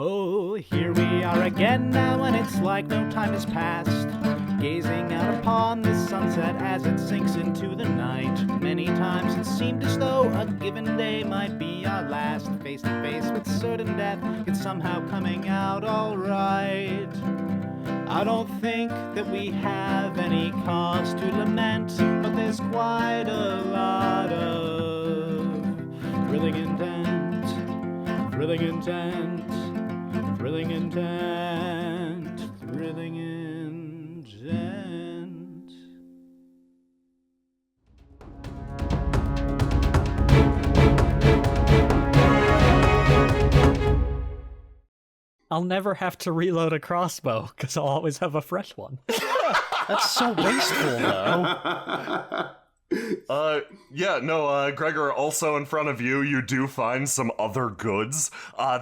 Oh, here we are again now, and it's like no time has passed. Gazing out upon the sunset as it sinks into the night. Many times it seemed as though a given day might be our last. Face to face with certain death, it's somehow coming out alright. I don't think that we have any cause to lament, but there's quite a lot of thrilling intent, thrilling intent, thrilling intent, thrilling intent. I'll never have to reload a crossbow, because I'll always have a fresh one. That's so wasteful, though. Gregor, also in front of you, you do find some other goods.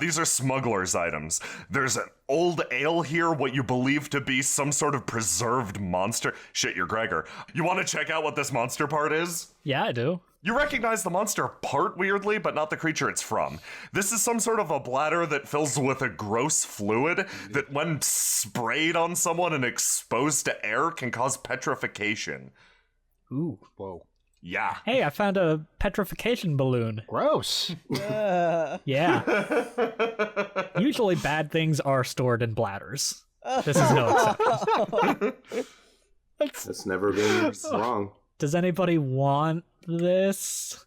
These are smuggler's items. There's an old ale here, what you believe to be some sort of preserved monster. Shit, you're Gregor. You want to check out what this monster part is? Yeah, I do. You recognize the monster part weirdly, but not the creature it's from. This is some sort of a bladder that fills with a gross fluid that when sprayed on someone and exposed to air can cause petrification. Ooh. Whoa. Yeah. Hey, I found a petrification balloon. Gross. Yeah. Usually bad things are stored in bladders. This is no exception. That's never been wrong. Does anybody want this?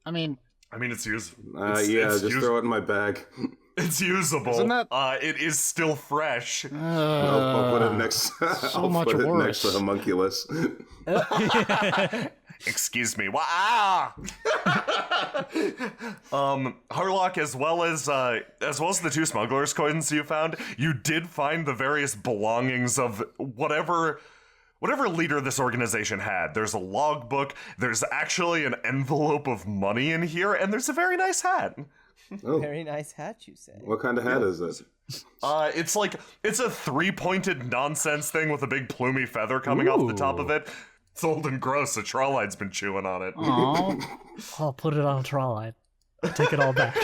I mean, it's useful. Just throw it in my bag. It's usable. Isn't that... it is still fresh. I'll put it next. I'll much put it worse. next to homunculus. Excuse me. Harlock, as well as the two smugglers' coins you found, you did find the various belongings of whatever leader this organization had. There's a logbook, there's actually an envelope of money in here, and there's a very nice hat. Oh. Very nice hat, you say. What kind of hat is it? It's a three-pointed nonsense thing with a big plumy feather coming off the top of it. It's old and gross. A Trolline's been chewing on it. Aww. I'll put it on a Trolline. Take it all back.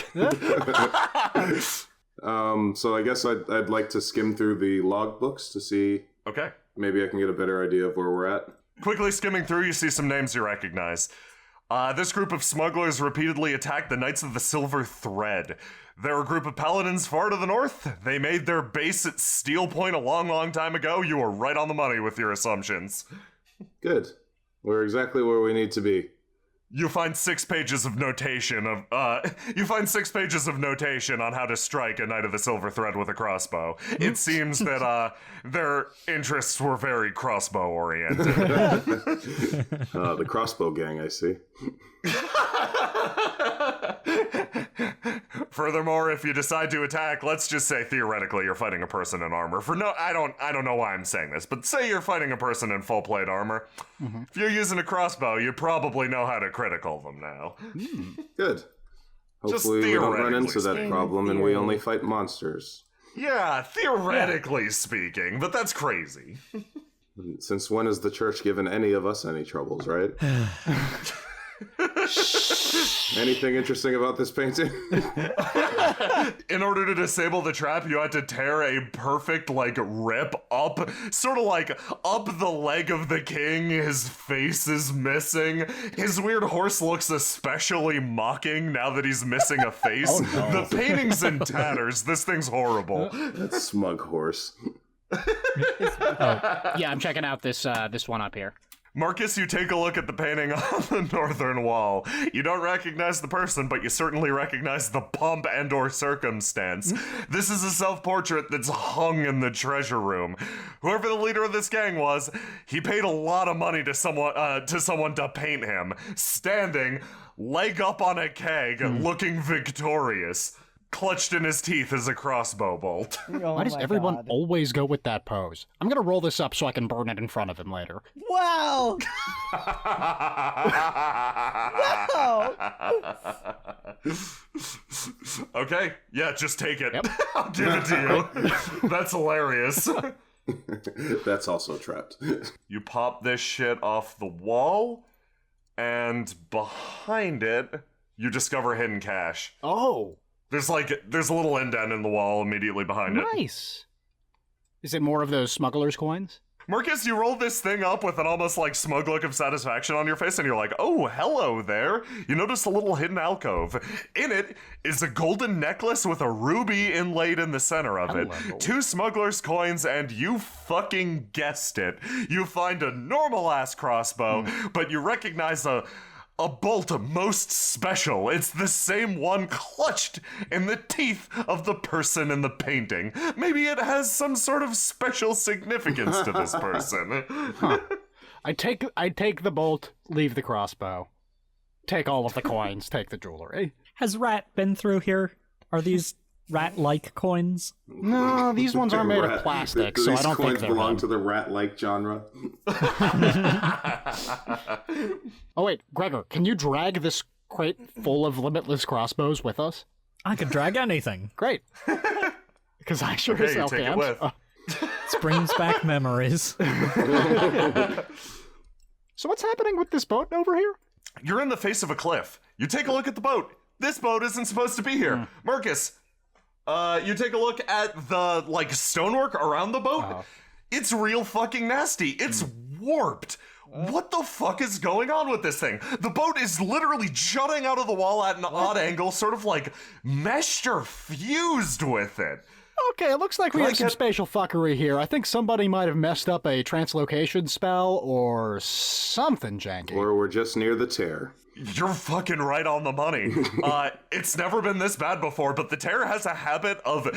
So I guess I'd like to skim through the logbooks to see. Okay. Maybe I can get a better idea of where we're at. Quickly skimming through, you see some names you recognize. This group of smugglers repeatedly attacked the Knights of the Silver Thread. They're a group of paladins far to the north. They made their base at Steel Point a long, long time ago. You were right on the money with your assumptions. Good. We're exactly where we need to be. You find 6 pages of notation on how to strike a Knight of the Silver Thread with a crossbow. It seems that their interests were very crossbow-oriented. The crossbow gang, I see. Furthermore, if you decide to attack, let's just say theoretically you're fighting a person in armor. I don't know why I'm saying this, but say you're fighting a person in full plate armor. Mm-hmm. If you're using a crossbow, you probably know how to critical them now. Good. Hopefully we don't run into that problem and we only fight monsters. Yeah, theoretically speaking, but that's crazy. Since when has the church given any of us any troubles, right? Anything interesting about this painting? In order to disable the trap, you had to tear a perfect, rip up, sort of up the leg of the king. His face is missing. His weird horse looks especially mocking now that he's missing a face. Oh, no. The painting's in tatters. This thing's horrible. That smug horse. Yeah, I'm checking out this one up here. Markus, you take a look at the painting on the northern wall. You don't recognize the person, but you certainly recognize the pomp and or circumstance. This is a self-portrait that's hung in the treasure room. Whoever the leader of this gang was, he paid a lot of money to someone to paint him, standing, leg up on a keg, looking victorious. Clutched in his teeth is a crossbow bolt. Oh, why does everyone always go with that pose? I'm gonna roll this up so I can burn it in front of him later. Wow! Wow! Okay, yeah, just take it. Yep. I'll give it to you. That's hilarious. That's also trapped. You pop this shit off the wall, and behind it, you discover hidden cash. Oh. There's a little indent in the wall immediately behind it. Nice. Is it more of those smuggler's coins? Marcus, you roll this thing up with an almost like smug look of satisfaction on your face, and you're like, oh, hello there. You notice a little hidden alcove. In it is a golden necklace with a ruby inlaid in the center of it, 2 smuggler's coins, and you fucking guessed it. You find a normal-ass crossbow, but you recognize a bolt most special. It's the same one clutched in the teeth of the person in the painting. Maybe it has some sort of special significance to this person. I take the bolt, leave the crossbow. Take all of the coins, take the jewelry. Has Rat been through here? Are these rat-like coins? No, these ones are made of plastic, so I don't think they're These coins belong to the rat-like genre. Oh wait, Gregor, can you drag this crate full of limitless crossbows with us? I could drag anything. Great. Because I sure Okay, as hell take it can't. with. This brings back memories. So what's happening with this boat over here? You're in the face of a cliff. You take a look at the boat. This boat isn't supposed to be here. Marcus, you take a look at the, stonework around the boat. It's real fucking nasty. It's warped. What the fuck is going on with this thing? The boat is literally jutting out of the wall at an odd angle, sort of like meshed or fused with it. Okay, it looks like we have some spatial fuckery here. I think somebody might have messed up a translocation spell or something janky. Or we're just near the tear. You're fucking right on the money. It's never been this bad before, but the tear has a habit of,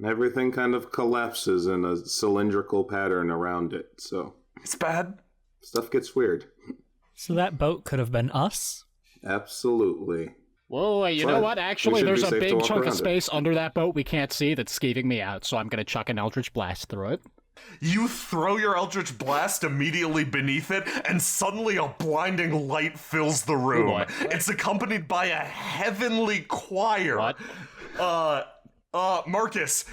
Everything kind of collapses in a cylindrical pattern around it, so... It's bad. Stuff gets weird. So that boat could have been us? Absolutely. Whoa, you know what? Actually, should there's be a safe to big walk chunk of around it. space under that boat we can't see that's skeeving me out, so I'm gonna chuck an Eldritch Blast through it. You throw your Eldritch Blast immediately beneath it, and suddenly a blinding light fills the room. boy. It's accompanied by a heavenly choir. What? Marcus,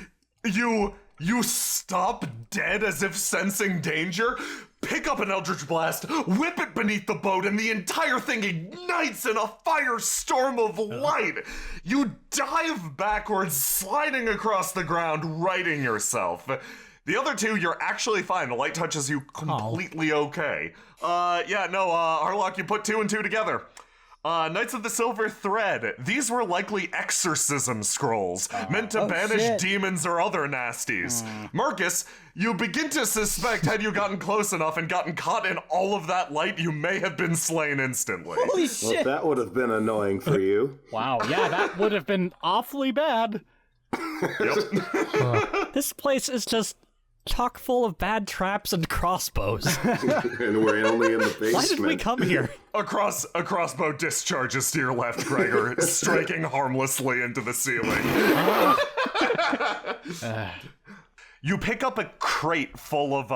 you stop dead as if sensing danger, pick up an Eldritch Blast, whip it beneath the boat, and the entire thing ignites in a firestorm of light. You dive backwards, sliding across the ground, righting yourself. The other two, you're actually fine. The light touches you completely okay. Harlock, you put 2 and 2 together. Knights of the Silver Thread. These were likely exorcism scrolls, meant to banish demons or other nasties. Marcus, you begin to suspect had you gotten close enough and gotten caught in all of that light, you may have been slain instantly. Holy Well, shit! that would have been annoying for you. Wow, yeah, that would have been awfully bad. This place is just chock full of bad traps and crossbows. And we're only in the basement. Why did we come here? A crossbow discharges to your left, Gregor, striking harmlessly into the ceiling. You pick up a crate full of,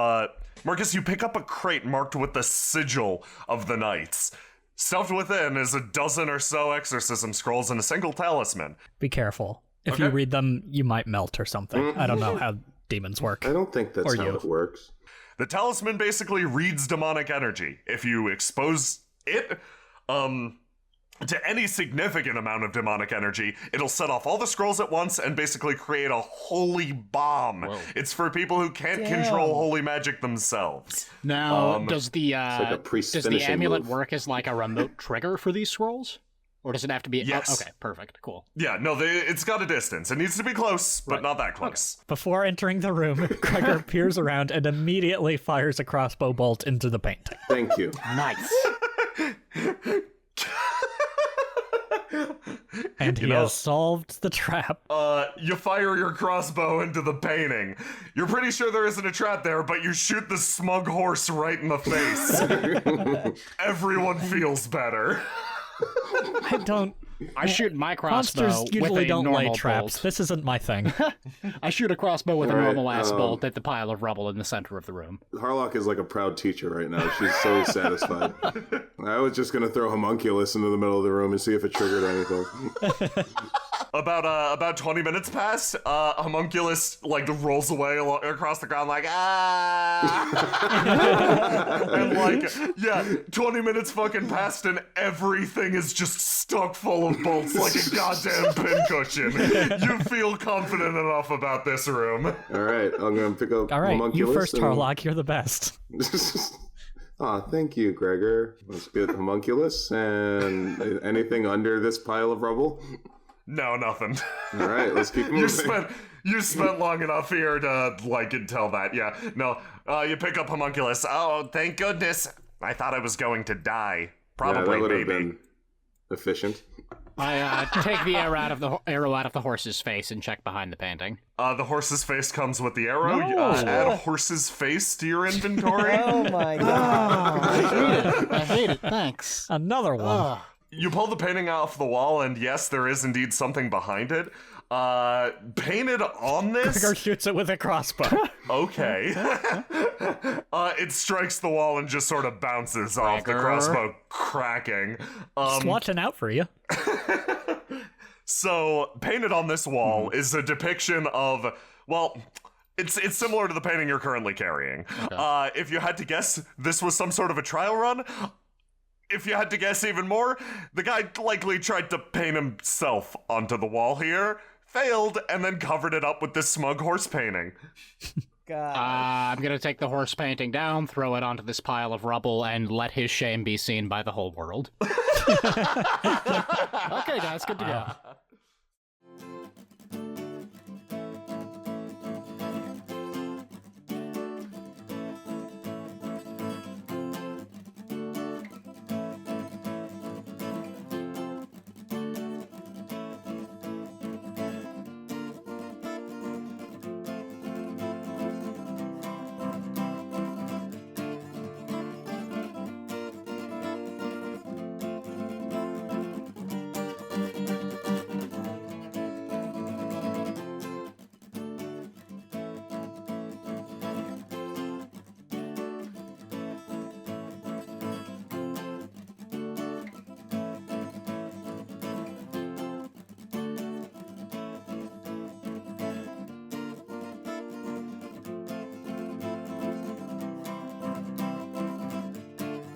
Marcus, you pick up a crate marked with the sigil of the knights. Stuffed within is a dozen or so exorcism scrolls and a single talisman. Be careful. If you read them, you might melt or something. I don't know how demons work. I don't think that's how it works. The talisman basically reads demonic energy. If you expose it, to any significant amount of demonic energy, it'll set off all the scrolls at once and basically create a holy bomb. Whoa. It's for people who can't control holy magic themselves. Now, does the like a priest's does the finishing amulet move. work as like a remote trigger for these scrolls? Or does it have to be... Yes. Oh, okay, perfect, cool. Yeah, no, it's got a distance. It needs to be close, but not that close. Before entering the room, Gregor peers around and immediately fires a crossbow bolt into the painting. Thank you. Nice. And he has solved the trap. You fire your crossbow into the painting. You're pretty sure there isn't a trap there, but you shoot the smug horse right in the face. Everyone feels better. I shoot my crossbow Monsters with usually a don't normal lay traps. bolt. This isn't my thing. I shoot a crossbow with a Alright, normal ass bolt at the pile of rubble in the center of the room. Harlock is like a proud teacher right now. She's so satisfied. I was just going to throw homunculus into the middle of the room and see if it triggered anything. About 20 minutes pass. Homunculus like rolls away across the ground like and like 20 minutes fucking passed and everything is just stuck full of bolts like a goddamn pincushion. You feel confident enough about this room. All right, I'm gonna pick up. All right, Homunculus you first, and... Harlock. You're the best. Aw, thank you, Gregor. Let's get Homunculus and anything under this pile of rubble. No, nothing. All right, let's keep moving. You spent long enough here to tell that. Yeah, no. You pick up Homunculus. Oh, thank goodness. I thought I was going to die. Probably, that would have maybe. been efficient. I take the arrow out of the horse's face and check behind the painting. The horse's face comes with the arrow. No. Add a horse's face to your inventory. Oh my god. I hate it. Thanks. Another one. You pull the painting off the wall, and yes, there is indeed something behind it. Painted on this... Gregor shoots it with a crossbow. Okay. It strikes the wall and just sort of bounces off the crossbow, cracking. Just watching out for you. So, painted on this wall is a depiction of, well... It's similar to the painting you're currently carrying. Okay. If you had to guess, this was some sort of a trial run. If you had to guess even more, the guy likely tried to paint himself onto the wall here, failed, and then covered it up with this smug horse painting. God. I'm gonna take the horse painting down, throw it onto this pile of rubble, and let his shame be seen by the whole world. Okay, guys, good to go.